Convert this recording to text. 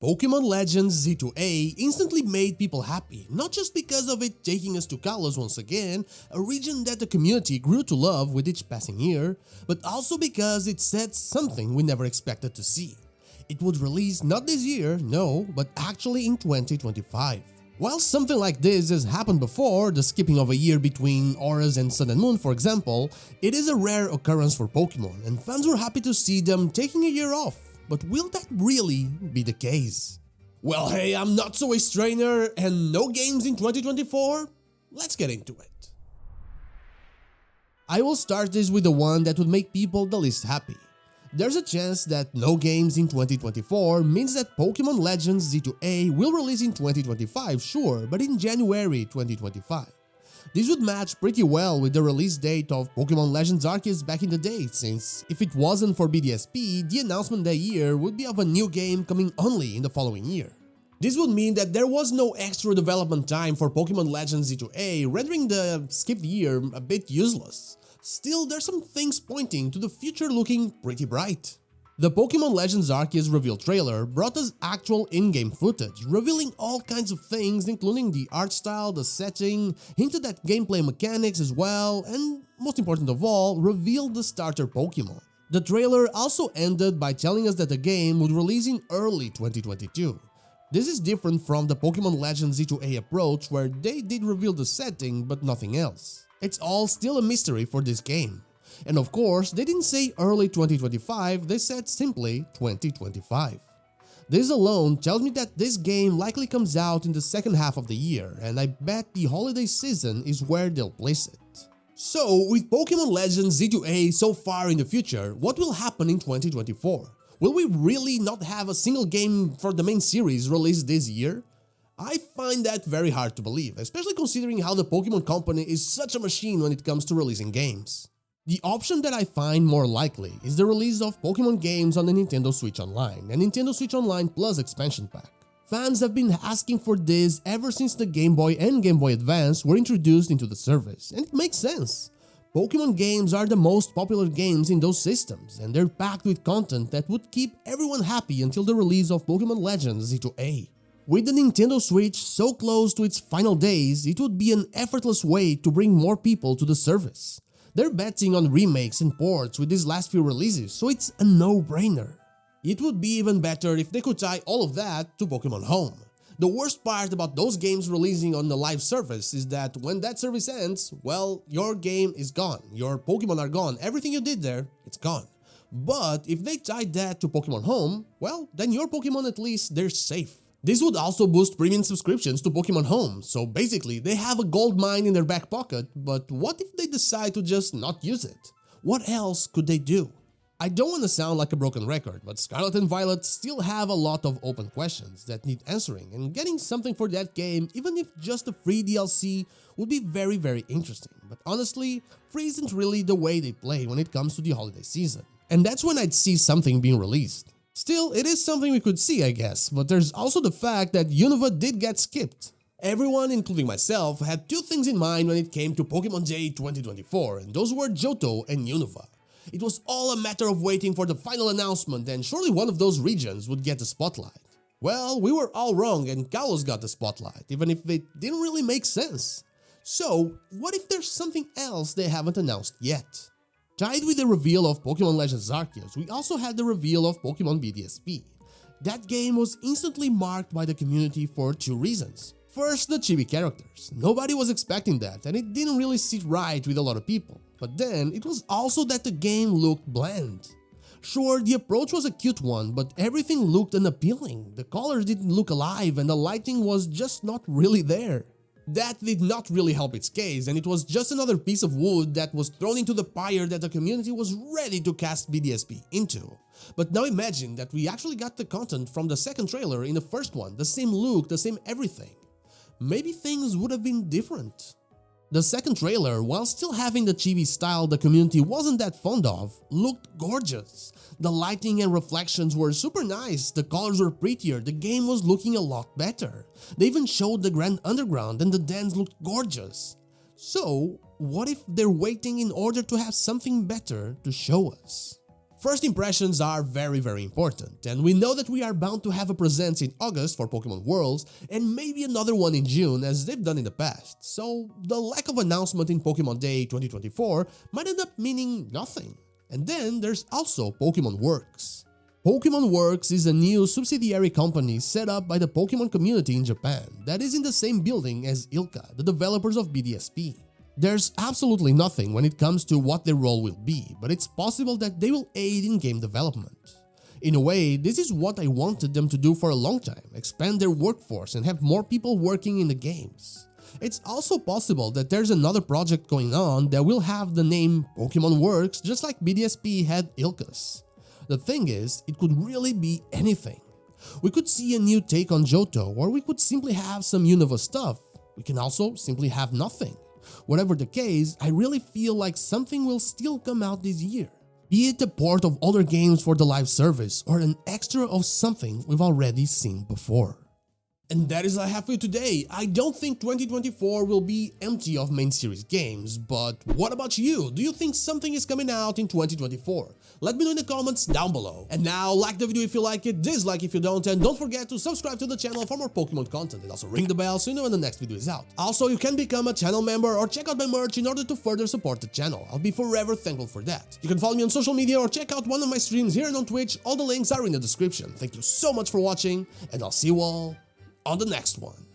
Pokémon Legends Z2A instantly made people happy, not just because of it taking us to Kalos once again, a region that the community grew to love with each passing year, but also because it said something we never expected to see. It would release not this year, no, but actually in 2025. While something like this has happened before, the skipping of a year between Auras and Sun and Moon for example, it is a rare occurrence for Pokémon, and fans were happy to see them taking a year off. But will that really be the case? Well, hey, I'm not so a strainer and no games in 2024? Let's get into it. I will start this with the one that would make people the least happy. There's a chance that no games in 2024 means that Pokémon Legends Z2A will release in 2025, sure, but in January 2025. This would match pretty well with the release date of Pokémon Legends Arceus back in the day, since if it wasn't for BDSP, the announcement that year would be of a new game coming only in the following year. This would mean that there was no extra development time for Pokémon Legends Z2A, rendering the skipped year a bit useless. Still, there's some things pointing to the future looking pretty bright. The Pokémon Legends Arceus reveal trailer brought us actual in-game footage, revealing all kinds of things including the art style, the setting, hinted at gameplay mechanics as well, and most important of all, revealed the starter Pokémon. The trailer also ended by telling us that the game would release in early 2022. This is different from the Pokémon Legends Z2A approach where they did reveal the setting but nothing else. It's all still a mystery for this game. And of course, they didn't say early 2025, they said simply 2025. This alone tells me that this game likely comes out in the second half of the year, and I bet the holiday season is where they'll place it. So, with Pokémon Legends Z2A so far in the future, what will happen in 2024? Will we really not have a single game for the main series released this year? I find that very hard to believe, especially considering how the Pokémon Company is such a machine when it comes to releasing games. The option that I find more likely is the release of Pokémon games on the Nintendo Switch Online and Nintendo Switch Online Plus expansion pack. Fans have been asking for this ever since the Game Boy and Game Boy Advance were introduced into the service, and it makes sense. Pokémon games are the most popular games in those systems, and they're packed with content that would keep everyone happy until the release of Pokémon Legends Z2A. With the Nintendo Switch so close to its final days, it would be an effortless way to bring more people to the service. They're betting on remakes and ports with these last few releases, so it's a no-brainer. It would be even better if they could tie all of that to Pokémon Home. The worst part about those games releasing on the live service is that when that service ends, well, your game is gone, your Pokémon are gone, everything you did there, it's gone. But if they tied that to Pokémon Home, well, then your Pokémon at least, they're safe. This would also boost premium subscriptions to Pokémon Home, so basically they have a gold mine in their back pocket, but what if they decide to just not use it? What else could they do? I don't want to sound like a broken record, but Scarlet and Violet still have a lot of open questions that need answering, and getting something for that game, even if just a free DLC, would be very interesting. But honestly, free isn't really the way they play when it comes to the holiday season, and that's when I'd see something being released. Still, it is something we could see, I guess, but there's also the fact that Unova did get skipped. Everyone, including myself, had two things in mind when it came to Pokémon Day 2024, and those were Johto and Unova. It was all a matter of waiting for the final announcement, and surely one of those regions would get the spotlight. Well, we were all wrong and Kalos got the spotlight, even if it didn't really make sense. So, what if there's something else they haven't announced yet? Tied with the reveal of Pokémon Legends Arceus, we also had the reveal of Pokémon BDSP. That game was instantly marked by the community for two reasons. First, the chibi characters. Nobody was expecting that, and it didn't really sit right with a lot of people. But then, it was also that the game looked bland. Sure, the approach was a cute one, but everything looked unappealing. The colors didn't look alive, and the lighting was just not really there. That did not really help its case, and it was just another piece of wood that was thrown into the pyre that the community was ready to cast BDSP into. But now imagine that we actually got the content from the second trailer in the first one, the same look, the same everything. Maybe things would have been different. The second trailer, while still having the chibi style the community wasn't that fond of, looked gorgeous. The lighting and reflections were super nice, the colors were prettier, the game was looking a lot better. They even showed the Grand Underground and the dance looked gorgeous. So, what if they're waiting in order to have something better to show us? First impressions are very important, and we know that we are bound to have a presence in August for Pokémon Worlds and maybe another one in June as they've done in the past, so the lack of announcement in Pokémon Day 2024 might end up meaning nothing. And then there's also Pokémon Works. Pokémon Works is a new subsidiary company set up by the Pokémon community in Japan that is in the same building as ILCA, the developers of BDSP. There's absolutely nothing when it comes to what their role will be, but it's possible that they will aid in game development. In a way, this is what I wanted them to do for a long time, expand their workforce and have more people working in the games. It's also possible that there's another project going on that will have the name Pokémon Works just like BDSP had ILCA's. The thing is, it could really be anything. We could see a new take on Johto, or we could simply have some Unova stuff. We can also simply have nothing. Whatever the case, I really feel like something will still come out this year. Be it a port of older games for the live service or an extra of something we've already seen before. And that is all I have for you today. I don't think 2024 will be empty of main series games, but what about you? Do you think something is coming out in 2024? Let me know in the comments down below. And now, like the video if you like it, dislike if you don't, and don't forget to subscribe to the channel for more Pokemon content, and also ring the bell so you know when the next video is out. Also, you can become a channel member or check out my merch in order to further support the channel. I'll be forever thankful for that. You can follow me on social media or check out one of my streams here and on Twitch. All the links are in the description. Thank you so much for watching, and I'll see you all on the next one.